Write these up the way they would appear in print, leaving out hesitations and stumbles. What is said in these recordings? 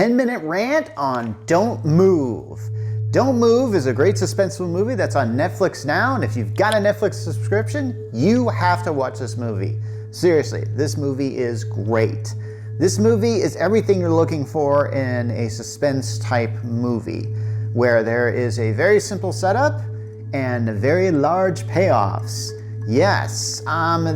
10-minute rant on Don't Move. Don't Move is a great suspenseful movie that's on Netflix now, and if you've got a Netflix subscription, you have to watch this movie. Seriously, this movie is great. This movie is everything you're looking for in a suspense type movie, where there is a very simple setup and very large payoffs. Yes,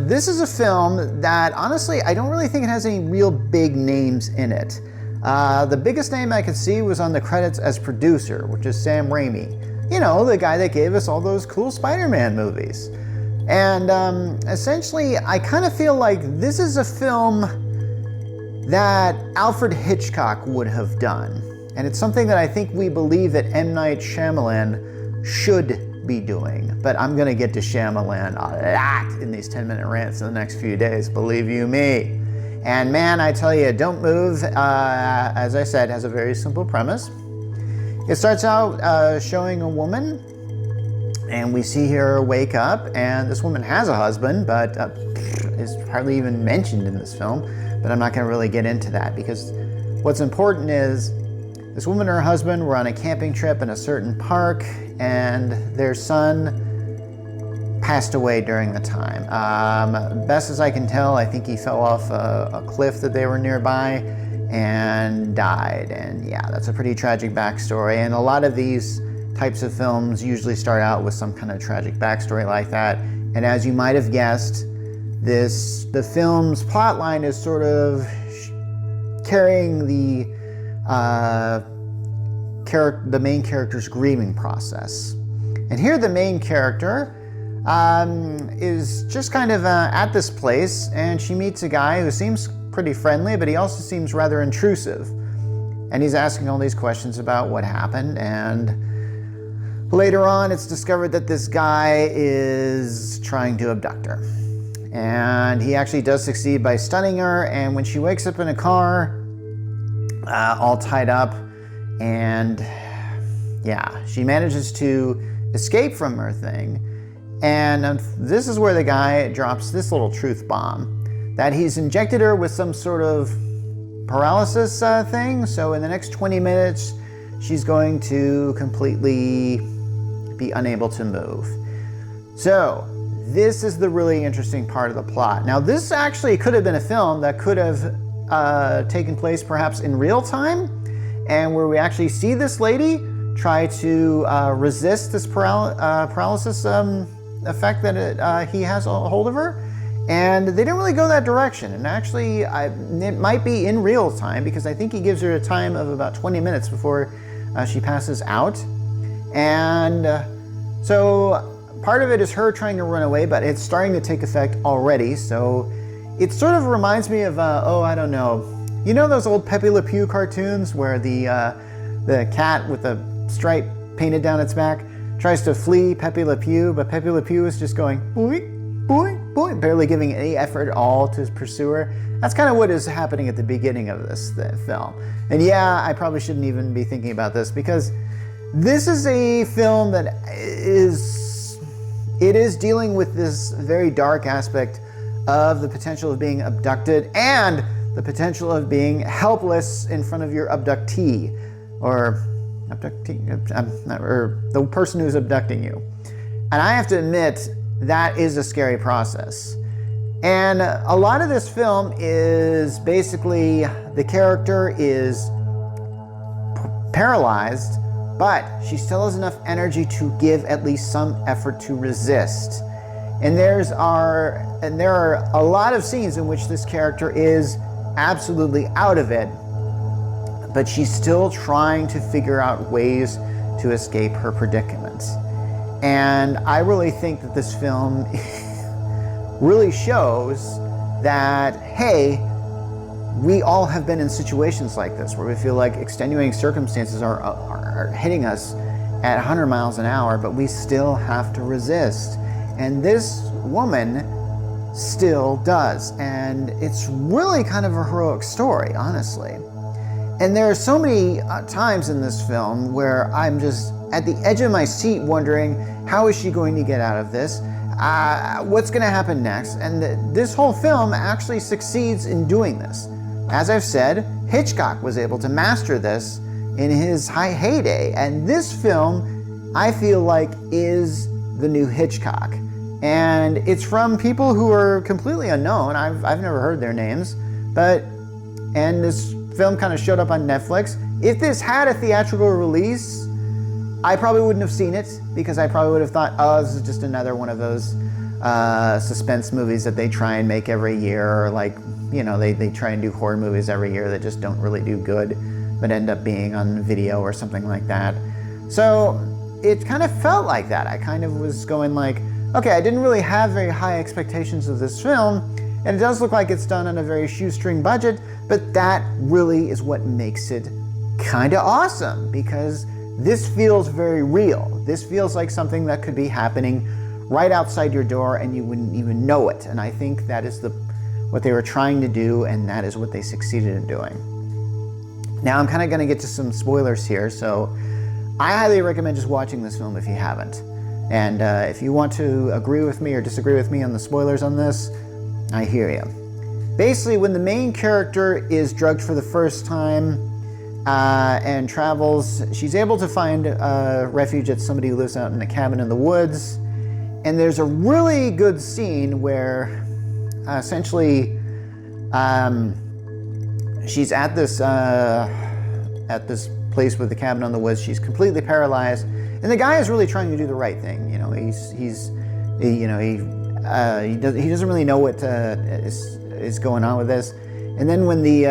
this is a film that honestly, I don't really think it has any real big names in it. The biggest name I could see was on the credits as producer, which is Sam Raimi. You know, the guy that gave us all those cool Spider-Man movies. And essentially, I kind of feel like this is a film that Alfred Hitchcock would have done. And it's something that I think we believe that M. Night Shyamalan should be doing. But I'm going to get to Shyamalan a lot in these 10-minute rants in the next few days, believe you me. And man, I tell you, Don't Move, as I said, has a very simple premise. It starts out showing a woman, and we see her wake up, and this woman has a husband, but is hardly even mentioned in this film. But I'm not going to really get into that, because what's important is this woman and her husband were on a camping trip in a certain park, and their son passed away during the time. Best as I can tell, I think he fell off a cliff that they were nearby and died. And yeah, that's a pretty tragic backstory. And a lot of these types of films usually start out with some kind of tragic backstory like that. And as you might have guessed, the film's plotline is sort of carrying the main character's grieving process. And here the main character is just kind of at this place, and she meets a guy who seems pretty friendly, but he also seems rather intrusive. And he's asking all these questions about what happened, and later on it's discovered that this guy is trying to abduct her. And he actually does succeed by stunning her, and when she wakes up in a car, all tied up, and yeah, she manages to escape from her thing. And this is where the guy drops this little truth bomb, that he's injected her with some sort of paralysis thing. So in the next 20 minutes, she's going to completely be unable to move. So this is the really interesting part of the plot. Now this actually could have been a film that could have taken place perhaps in real time, and where we actually see this lady try to resist this paralysis effect that he has a hold of her, and they didn't really go that direction. And actually, it might be in real time, because I think he gives her a time of about 20 minutes before she passes out. And so part of it is her trying to run away, but it's starting to take effect already. So it sort of reminds me of, I don't know, you know those old Pepe Le Pew cartoons where the cat with the stripe painted down its back tries to flee Pepe Le Pew, but Pepe Le Pew is just going boing, boing, boing, barely giving any effort at all to pursue her. That's kind of what is happening at the beginning of this film. And yeah, I probably shouldn't even be thinking about this, because this is a film that is dealing with this very dark aspect of the potential of being abducted and the potential of being helpless in front of your abductee, or the person who's abducting you. And I have to admit, that is a scary process. And a lot of this film is basically the character is paralyzed, but she still has enough energy to give at least some effort to resist. And there are a lot of scenes in which this character is absolutely out of it, but she's still trying to figure out ways to escape her predicament. And I really think that this film really shows that, hey, we all have been in situations like this, where we feel like extenuating circumstances are hitting us at 100 miles an hour, but we still have to resist. And this woman still does. And it's really kind of a heroic story, honestly. And there are so many times in this film where I'm just at the edge of my seat wondering, how is she going to get out of this? What's going to happen next? And this whole film actually succeeds in doing this. As I've said, Hitchcock was able to master this in his heyday. And this film, I feel like, is the new Hitchcock. And it's from people who are completely unknown. I've never heard their names. And this film kind of showed up on Netflix. If this had a theatrical release, I probably wouldn't have seen it, because I probably would have thought, oh, this is just another one of those suspense movies that they try and make every year, or like, you know, they try and do horror movies every year that just don't really do good, but end up being on video or something like that. So it kind of felt like that. I kind of was going like, okay, I didn't really have very high expectations of this film, and it does look like it's done on a very shoestring budget, but that really is what makes it kind of awesome, because this feels very real. This feels like something that could be happening right outside your door and you wouldn't even know it. And I think that is what they were trying to do, and that is what they succeeded in doing. Now I'm kind of going to get to some spoilers here, so I highly recommend just watching this film if you haven't. And if you want to agree with me or disagree with me on the spoilers on this, I hear you. Basically, when the main character is drugged for the first time and travels, she's able to find refuge at somebody who lives out in a cabin in the woods. And there's a really good scene where essentially she's at this place with the cabin in the woods. She's completely paralyzed, and the guy is really trying to do the right thing. You know, he doesn't really know what is going on with this. And then when the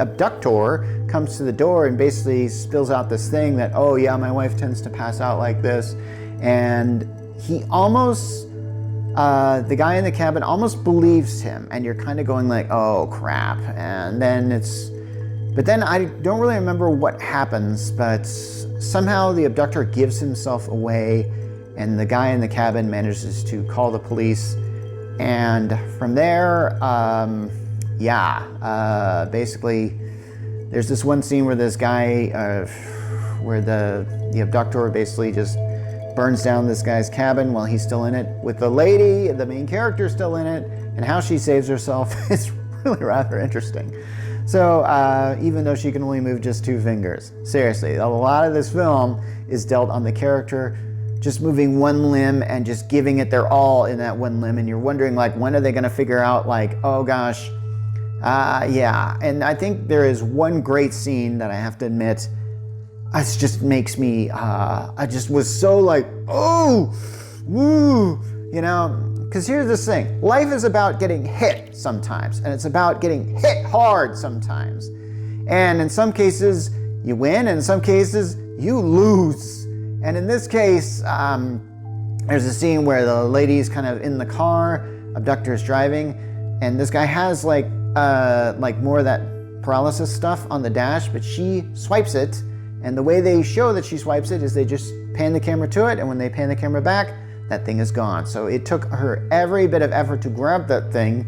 abductor comes to the door and basically spills out this thing that, oh yeah, my wife tends to pass out like this, and he almost, the guy in the cabin almost believes him, and you're kind of going like, oh crap. And then but then I don't really remember what happens, but somehow the abductor gives himself away, and the guy in the cabin manages to call the police. And from there, basically, there's this one scene where this guy, where the abductor basically just burns down this guy's cabin while he's still in it, with the lady, the main character, still in it, and how she saves herself is really rather interesting. So even though she can only move just 2 fingers, seriously, a lot of this film is dealt on the character just moving one limb and just giving it their all in that one limb, and you're wondering like, when are they going to figure out like, oh gosh, yeah. And I think there is one great scene that I have to admit, it just makes me, I just was so like, oh, woo, you know, because here's this thing. Life is about getting hit sometimes, and it's about getting hit hard sometimes. And in some cases, you win, and in some cases, you lose. And in this case, there's a scene where the lady's kind of in the car, abductor's driving, and this guy has like more of that paralysis stuff on the dash, but she swipes it. And the way they show that she swipes it is they just pan the camera to it, and when they pan the camera back, that thing is gone. So it took her every bit of effort to grab that thing.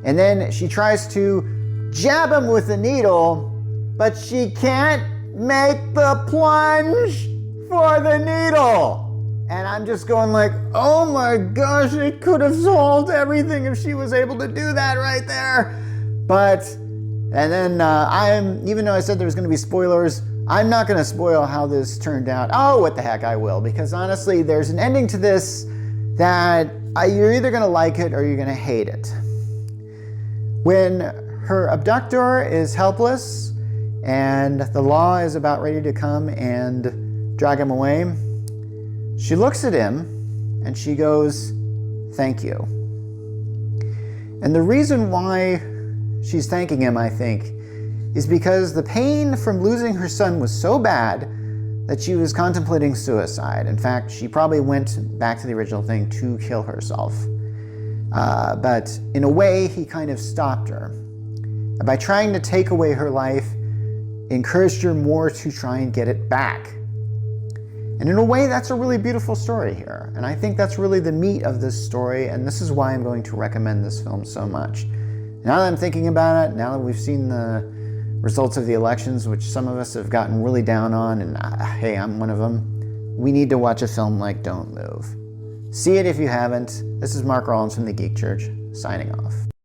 And then she tries to jab him with the needle, but she can't make the plunge for the needle. And I'm just going like, oh my gosh, it could have solved everything if she was able to do that right there. And then even though I said there was going to be spoilers, I'm not going to spoil how this turned out. Oh, what the heck, I will. Because honestly, there's an ending to this that you're either going to like it or you're going to hate it. When her abductor is helpless and the law is about ready to come and drag him away, she looks at him and she goes, "Thank you." And the reason why she's thanking him, I think, is because the pain from losing her son was so bad that she was contemplating suicide. In fact, she probably went back to the original thing to kill herself. But in a way, he kind of stopped her. And by trying to take away her life, encouraged her more to try and get it back. And in a way, that's a really beautiful story here. And I think that's really the meat of this story, and this is why I'm going to recommend this film so much. Now that I'm thinking about it, now that we've seen the results of the elections, which some of us have gotten really down on, and hey, I'm one of them, we need to watch a film like Don't Move. See it if you haven't. This is Mark Rollins from the Geek Church, signing off.